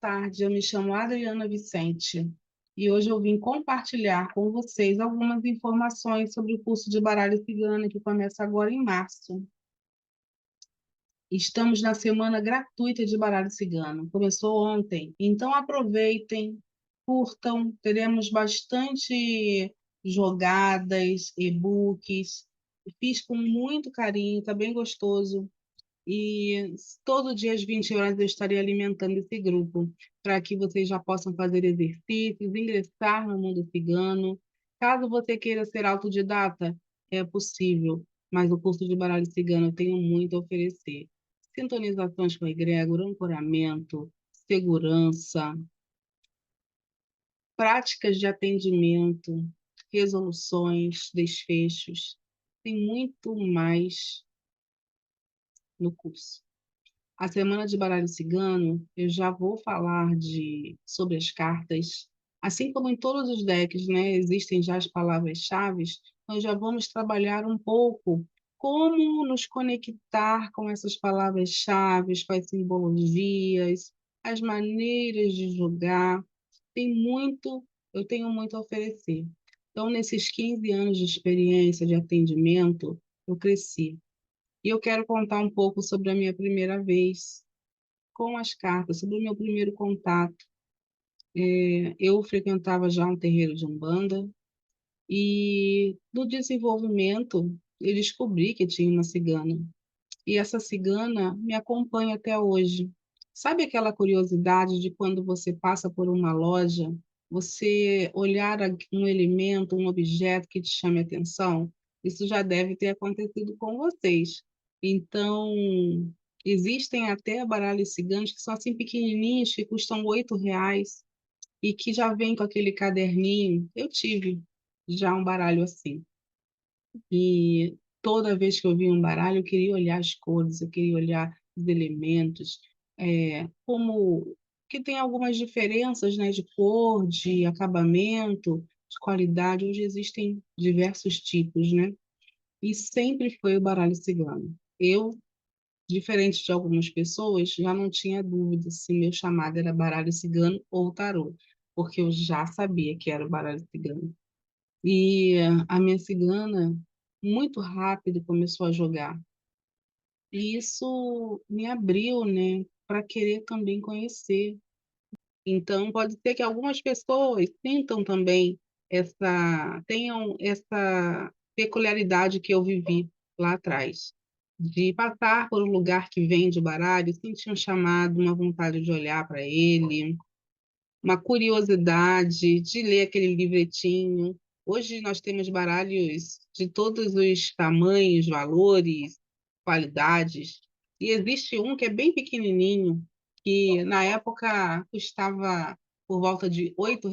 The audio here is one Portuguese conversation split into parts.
Tarde, eu me chamo Adriana Vicente e hoje eu vim compartilhar com vocês algumas informações sobre o curso de baralho cigano que começa agora em março. Estamos na semana gratuita de baralho cigano, começou ontem, então aproveitem, curtam, teremos bastante jogadas, e-books, fiz com muito carinho, está bem gostoso. E todo dia às 20 horas eu estarei alimentando esse grupo, para que vocês já possam fazer exercícios, ingressar no mundo cigano. Caso você queira ser autodidata, é possível, mas o curso de baralho cigano eu tenho muito a oferecer. Sintonizações com a egrégora, ancoramento, segurança, práticas de atendimento, resoluções, desfechos. Tem muito mais no curso. A semana de baralho cigano, eu já vou falar sobre as cartas, assim como em todos os decks, né, existem já as palavras-chave, nós já vamos trabalhar um pouco como nos conectar com essas palavras-chave, com as simbologias, as maneiras de jogar. Eu tenho muito a oferecer. Então, nesses 15 anos de experiência de atendimento, eu cresci. E eu quero contar um pouco sobre a minha primeira vez com as cartas, sobre o meu primeiro contato. Eu frequentava já um terreiro de Umbanda e no desenvolvimento eu descobri que tinha uma cigana. E essa cigana me acompanha até hoje. Sabe aquela curiosidade de quando você passa por uma loja, você olhar um elemento, um objeto que te chame a atenção? Isso já deve ter acontecido com vocês. Então, existem até baralhos ciganos que são assim pequenininhos, que custam R$ 8 e que já vem com aquele caderninho. Eu tive já um baralho assim. E toda vez que eu via um baralho, eu queria olhar as cores, eu queria olhar os elementos, como que tem algumas diferenças, né, de cor, de acabamento, de qualidade. Hoje existem diversos tipos, né? E sempre foi o baralho cigano. Eu, diferente de algumas pessoas, já não tinha dúvida se meu chamado era baralho cigano ou tarô, porque eu já sabia que era o baralho cigano. E a minha cigana, muito rápido, começou a jogar. E isso me abriu, né, para querer também conhecer. Então, pode ser que algumas pessoas sintam também tenham essa peculiaridade que eu vivi lá atrás, de passar por um lugar que vende baralho, sentir um chamado, uma vontade de olhar para ele, uma curiosidade de ler aquele livretinho. Hoje nós temos baralhos de todos os tamanhos, valores, qualidades, e existe um que é bem pequenininho, que na época custava por volta de R$ 8,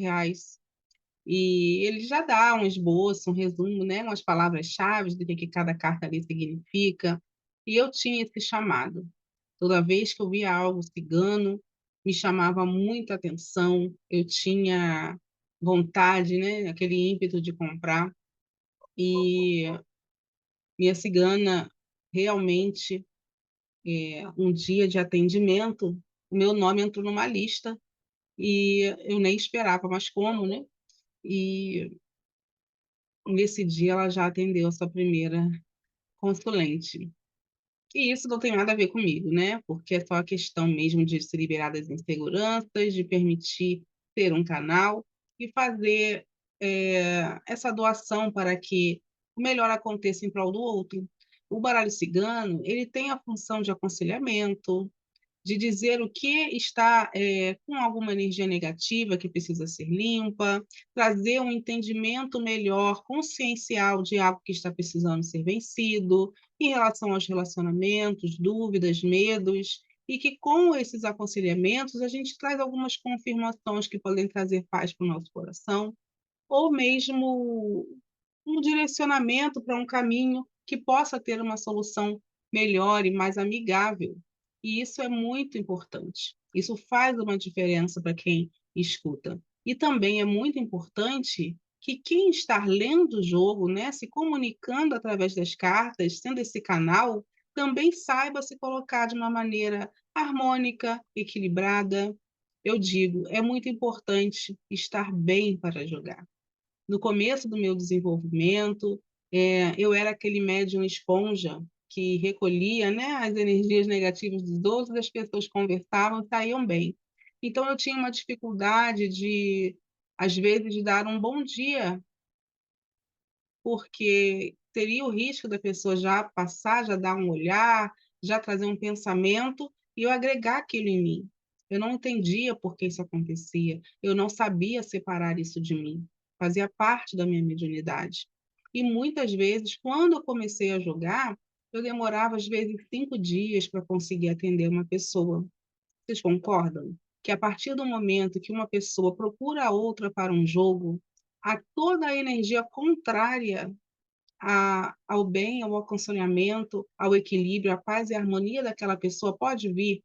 e ele já dá um esboço, um resumo, né, umas palavras-chave do que cada carta ali significa, e eu tinha esse chamado. Toda vez que eu via algo cigano, me chamava muita atenção, eu tinha vontade, né, aquele ímpeto de comprar, e minha cigana realmente, um dia de atendimento, o meu nome entrou numa lista e eu nem esperava, mas como, né? E nesse dia ela já atendeu a sua primeira consulente. E isso não tem nada a ver comigo, né? Porque é só a questão mesmo de se liberar das inseguranças, de permitir ter um canal e fazer essa doação para que o melhor aconteça em prol do outro. O baralho cigano, ele tem a função de aconselhamento, de dizer o que está com alguma energia negativa que precisa ser limpa, trazer um entendimento melhor, consciencial de algo que está precisando ser vencido, em relação aos relacionamentos, dúvidas, medos, e que com esses aconselhamentos a gente traz algumas confirmações que podem trazer paz para o nosso coração, ou mesmo um direcionamento para um caminho que possa ter uma solução melhor e mais amigável. E isso é muito importante. Isso faz uma diferença para quem escuta. E também é muito importante que quem está lendo o jogo, né, se comunicando através das cartas, sendo esse canal, também saiba se colocar de uma maneira harmônica, equilibrada, eu digo, é muito importante estar bem para jogar. No começo do meu desenvolvimento, eu era aquele médium esponja que recolhia, né, as energias negativas dos outros, as pessoas conversavam e saíam bem. Então eu tinha uma dificuldade de, às vezes, de dar um bom dia, porque teria o risco da pessoa já passar, já dar um olhar, já trazer um pensamento e eu agregar aquilo em mim. Eu não entendia por que isso acontecia, eu não sabia separar isso de mim, fazia parte da minha mediunidade. E muitas vezes, quando eu comecei a jogar, eu demorava às vezes 5 dias para conseguir atender uma pessoa. Vocês concordam? Que a partir do momento que uma pessoa procura a outra para um jogo, há toda a energia contrária ao bem, ao aconselhamento, ao equilíbrio, à paz e à harmonia daquela pessoa pode vir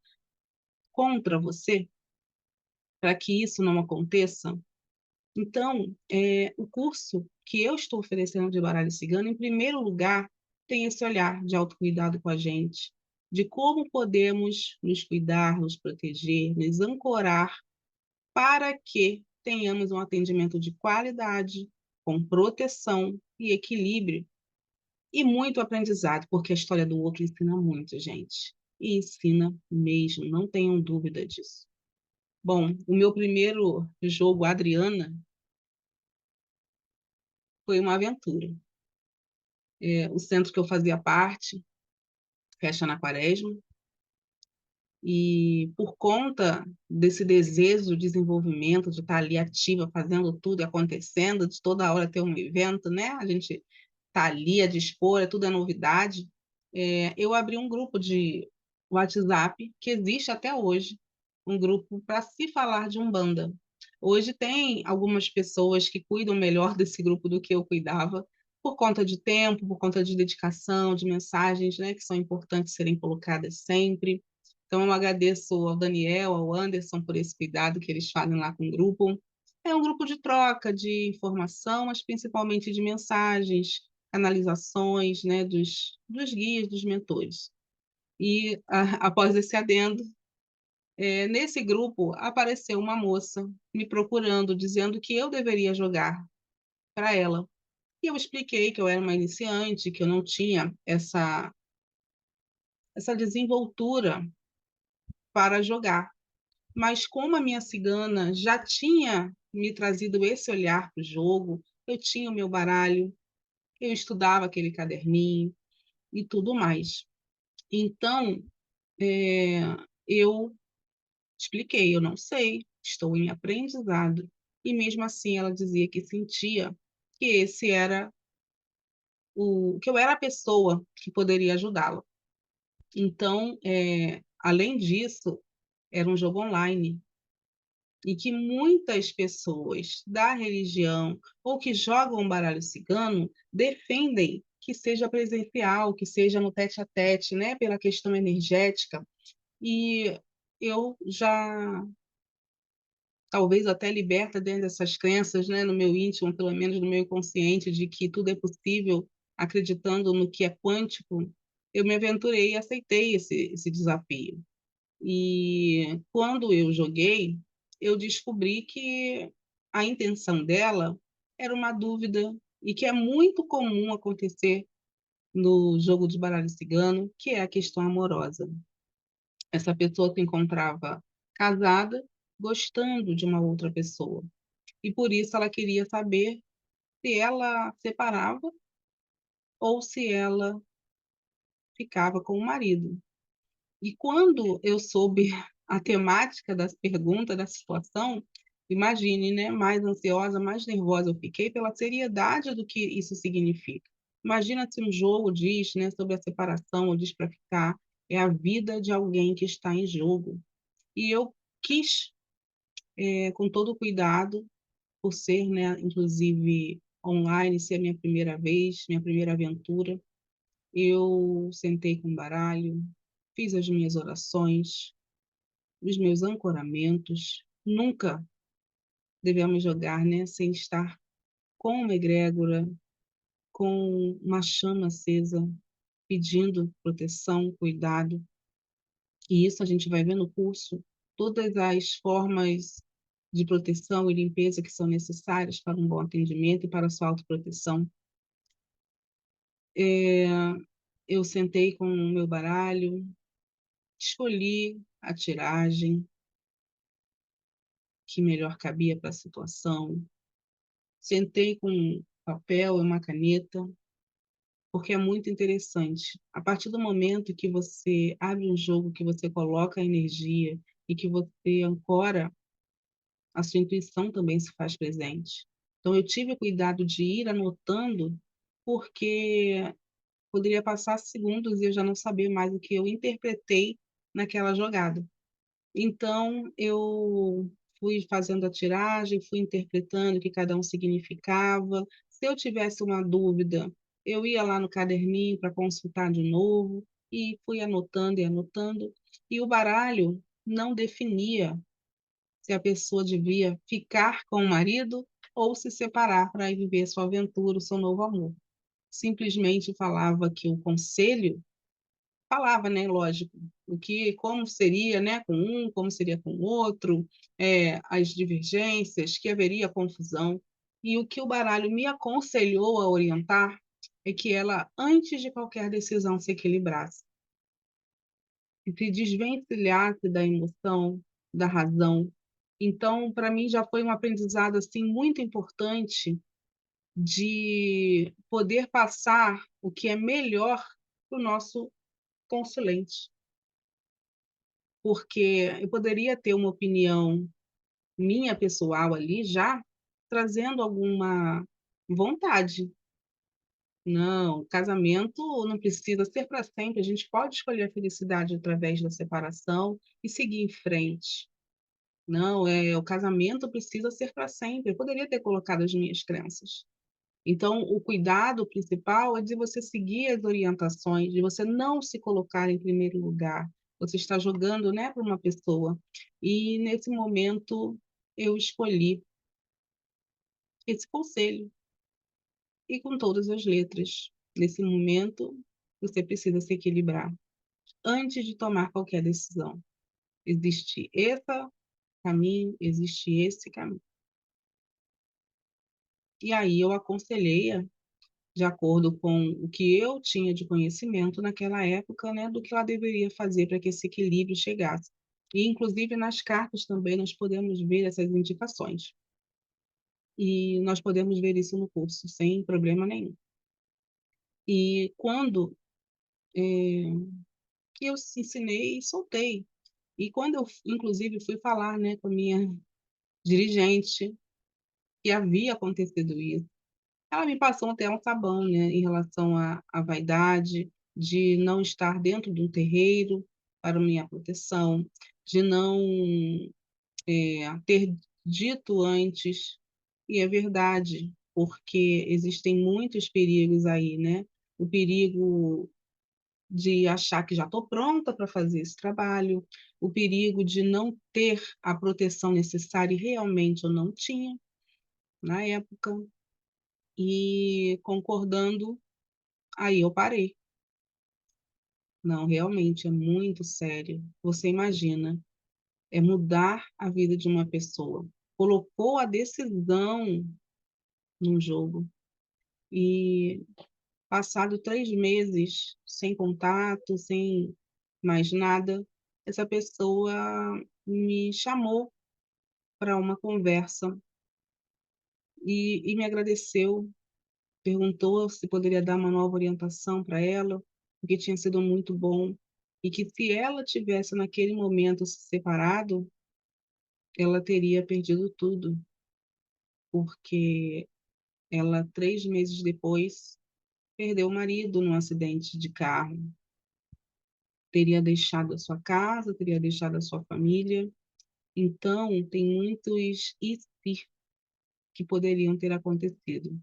contra você, para que isso não aconteça? Então, o curso que eu estou oferecendo de baralho cigano, em primeiro lugar, tem esse olhar de autocuidado com a gente, de como podemos nos cuidar, nos proteger, nos ancorar para que tenhamos um atendimento de qualidade, com proteção e equilíbrio e muito aprendizado, porque a história do outro ensina muito, gente. E ensina mesmo, não tenham dúvida disso. Bom, o meu primeiro jogo, Adriana, foi uma aventura. O centro que eu fazia parte fecha na Quaresma, e por conta desse desejo de desenvolvimento, de estar ali ativa, fazendo tudo e acontecendo, de toda hora ter um evento, né? A gente está ali a dispor, tudo é novidade. Eu abri um grupo de WhatsApp, que existe até hoje, um grupo para se falar de Umbanda. Hoje tem algumas pessoas que cuidam melhor desse grupo do que eu cuidava, por conta de tempo, por conta de dedicação, de mensagens, né, que são importantes serem colocadas sempre. Então, eu agradeço ao Daniel, ao Anderson, por esse cuidado que eles fazem lá com o grupo. É um grupo de troca de informação, mas principalmente de mensagens, canalizações, né, dos guias, dos mentores. E, após esse adendo, nesse grupo apareceu uma moça me procurando, dizendo que eu deveria jogar para ela. E eu expliquei que eu era uma iniciante, que eu não tinha essa desenvoltura para jogar. Mas como a minha cigana já tinha me trazido esse olhar para o jogo, eu tinha o meu baralho, eu estudava aquele caderninho e tudo mais. Então, eu expliquei, eu não sei, estou em aprendizado. E mesmo assim ela dizia que sentia que esse era que eu era a pessoa que poderia ajudá-la. Então, além disso, era um jogo online e que muitas pessoas da religião ou que jogam baralho cigano defendem que seja presencial, que seja no tete a tete, né, pela questão energética. E eu já, talvez até liberta dentro dessas crenças, né, no meu íntimo, pelo menos no meu inconsciente, de que tudo é possível, acreditando no que é quântico, eu me aventurei e aceitei esse desafio. E quando eu joguei, eu descobri que a intenção dela era uma dúvida e que é muito comum acontecer no jogo de baralho cigano, que é a questão amorosa. Essa pessoa se encontrava casada, gostando de uma outra pessoa. E por isso ela queria saber se ela separava ou se ela ficava com o marido. E quando eu soube a temática das perguntas, da situação, imagine, né, mais ansiosa, mais nervosa eu fiquei pela seriedade do que isso significa. Imagina se um jogo diz, né, sobre a separação, ou diz para ficar, é a vida de alguém que está em jogo. E eu quis, com todo cuidado, por ser, né, inclusive online, ser a minha primeira vez, minha primeira aventura, eu sentei com o baralho, fiz as minhas orações, os meus ancoramentos. Nunca devemos jogar, né, sem estar com uma egrégora, com uma chama acesa, pedindo proteção, cuidado. E isso a gente vai ver no curso, todas as formas de proteção e limpeza que são necessárias para um bom atendimento e para a sua autoproteção. Eh, eu sentei com o meu baralho, escolhi a tiragem que melhor cabia para a situação, sentei com um papel e uma caneta, porque é muito interessante. A partir do momento que você abre um jogo, que você coloca a energia e que você ancora, a sua intuição também se faz presente. Então eu tive o cuidado de ir anotando, porque poderia passar segundos e eu já não saber mais o que eu interpretei naquela jogada. Então eu fui fazendo a tiragem, fui interpretando o que cada um significava. Se eu tivesse uma dúvida, eu ia lá no caderninho para consultar de novo, e fui anotando e anotando. E o baralho não definia se a pessoa devia ficar com o marido ou se separar para ir viver sua aventura, o seu novo amor. Simplesmente falava que o conselho falava, né, lógico, o que como seria, né, com um, como seria com o outro, as divergências, que haveria confusão. E o que o baralho me aconselhou a orientar é que ela, antes de qualquer decisão, se equilibrasse e se desvencilhasse da emoção, da razão. Então, para mim já foi um aprendizado, assim, muito importante de poder passar o que é melhor para o nosso consulente. Porque eu poderia ter uma opinião minha pessoal ali já, trazendo alguma vontade. Não, casamento não precisa ser para sempre, a gente pode escolher a felicidade através da separação e seguir em frente. Não, o casamento precisa ser para sempre, eu poderia ter colocado as minhas crenças. Então, o cuidado principal é de você seguir as orientações, de você não se colocar em primeiro lugar. Você está jogando, né, para uma pessoa. E nesse momento eu escolhi esse conselho, e com todas as letras. Nesse momento, você precisa se equilibrar antes de tomar qualquer decisão. Existe esse caminho, existe esse caminho. E aí eu aconselhei-a de acordo com o que eu tinha de conhecimento naquela época, né, do que ela deveria fazer para que esse equilíbrio chegasse. E inclusive nas cartas também nós podemos ver essas indicações. E nós podemos ver isso no curso sem problema nenhum. E quando, que eu ensinei e soltei. E quando eu inclusive fui falar, né, com a minha dirigente, que havia acontecido isso, ela me passou até um sabão, né, em relação à vaidade, de não estar dentro de um terreiro para minha proteção, de não, ter dito antes, e é verdade, porque existem muitos perigos aí, né, o perigo de achar que já estou pronta para fazer esse trabalho, o perigo de não ter a proteção necessária e realmente eu não tinha, na época, e concordando. Aí eu parei. Não, realmente é muito sério. Você imagina, é mudar a vida de uma pessoa. Colocou a decisão num jogo e passado 3 meses sem contato, sem mais nada, essa pessoa me chamou para uma conversa e me agradeceu, perguntou se poderia dar uma nova orientação para ela, porque tinha sido muito bom, e que se ela tivesse naquele momento se separado, ela teria perdido tudo, porque ela 3 meses depois perdeu o marido num acidente de carro. Teria deixado a sua casa, teria deixado a sua família. Então tem muitos "e se" que poderiam ter acontecido.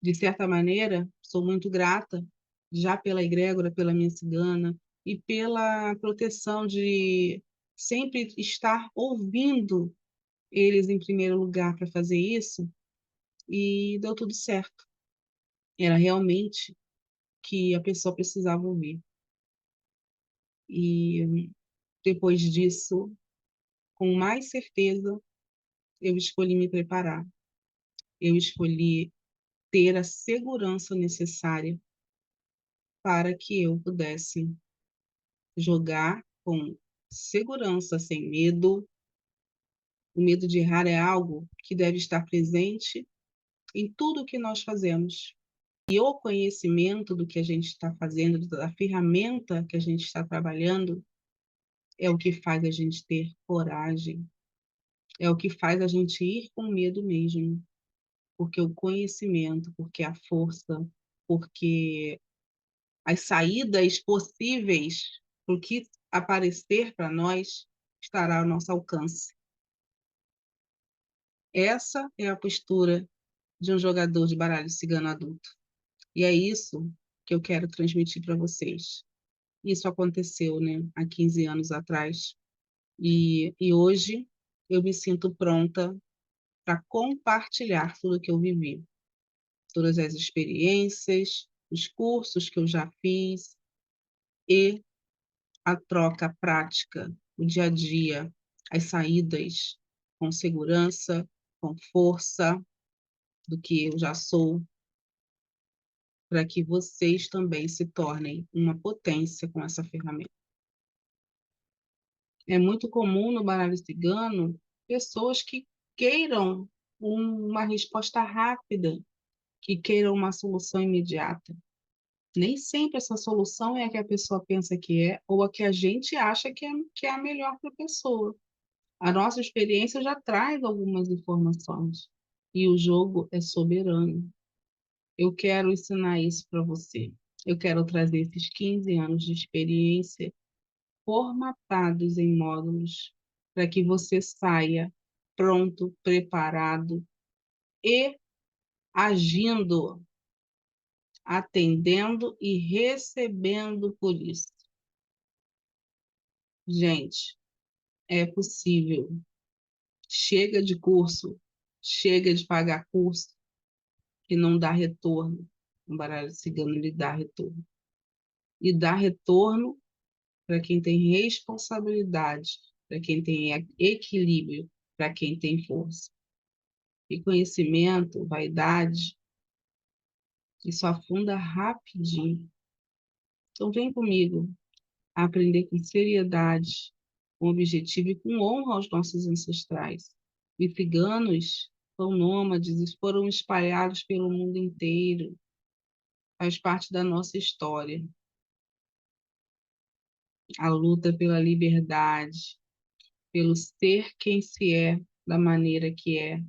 De certa maneira, sou muito grata, já pela egrégora, pela minha cigana e pela proteção de sempre estar ouvindo eles em primeiro lugar para fazer isso, e deu tudo certo. Era realmente que a pessoa precisava ouvir. E depois disso, com mais certeza, eu escolhi me preparar. Eu escolhi ter a segurança necessária para que eu pudesse jogar com segurança, sem medo. O medo de errar é algo que deve estar presente em tudo que nós fazemos. E o conhecimento do que a gente está fazendo, da ferramenta que a gente está trabalhando, é o que faz a gente ter coragem, é o que faz a gente ir com medo mesmo, porque o conhecimento, porque a força, porque as saídas possíveis para o que aparecer para nós estará ao nosso alcance. Essa é a postura de um jogador de baralho cigano adulto. E é isso que eu quero transmitir para vocês. Isso aconteceu, né, há 15 anos atrás. E hoje eu me sinto pronta para compartilhar tudo que eu vivi, todas as experiências, os cursos que eu já fiz e a troca prática, o dia a dia, as saídas com segurança, com força do que eu já sou, para que vocês também se tornem uma potência com essa ferramenta. É muito comum no baralho cigano pessoas que queiram uma resposta rápida, que queiram uma solução imediata. Nem sempre essa solução é a que a pessoa pensa que é, ou a que a gente acha que é a melhor para a pessoa. A nossa experiência já traz algumas informações, e o jogo é soberano. Eu quero ensinar isso para você. Eu quero trazer esses 15 anos de experiência formatados em módulos, para que você saia pronto, preparado e agindo, atendendo e recebendo por isso. Gente, é possível. Chega de curso, chega de pagar curso que não dá retorno. O baralho cigano lhe dá retorno. E dá retorno para quem tem responsabilidade, para quem tem equilíbrio, para quem tem força. E conhecimento, vaidade, isso afunda rapidinho. Então vem comigo aprender com seriedade, com objetivo e com honra aos nossos ancestrais. Os ciganos são nômades e foram espalhados pelo mundo inteiro. Faz parte da nossa história. A luta pela liberdade, pelo ser quem se é, da maneira que é,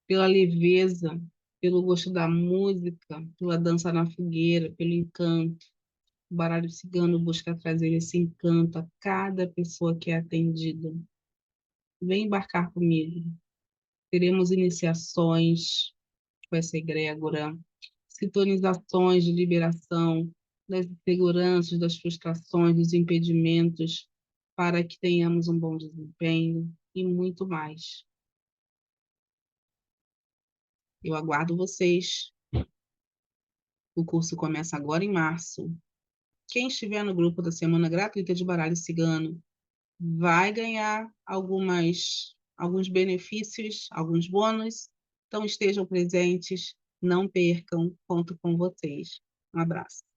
pela leveza, pelo gosto da música, pela dança na fogueira, pelo encanto. O baralho cigano busca trazer esse encanto a cada pessoa que é atendida. Vem embarcar comigo. Teremos iniciações com essa egrégora, sintonizações de liberação das inseguranças, das frustrações, dos impedimentos, para que tenhamos um bom desempenho e muito mais. Eu aguardo vocês. O curso começa agora em março. Quem estiver no grupo da Semana Gratuita de Baralho Cigano vai ganhar alguns benefícios, alguns bônus. Então estejam presentes, não percam, conto com vocês. Um abraço.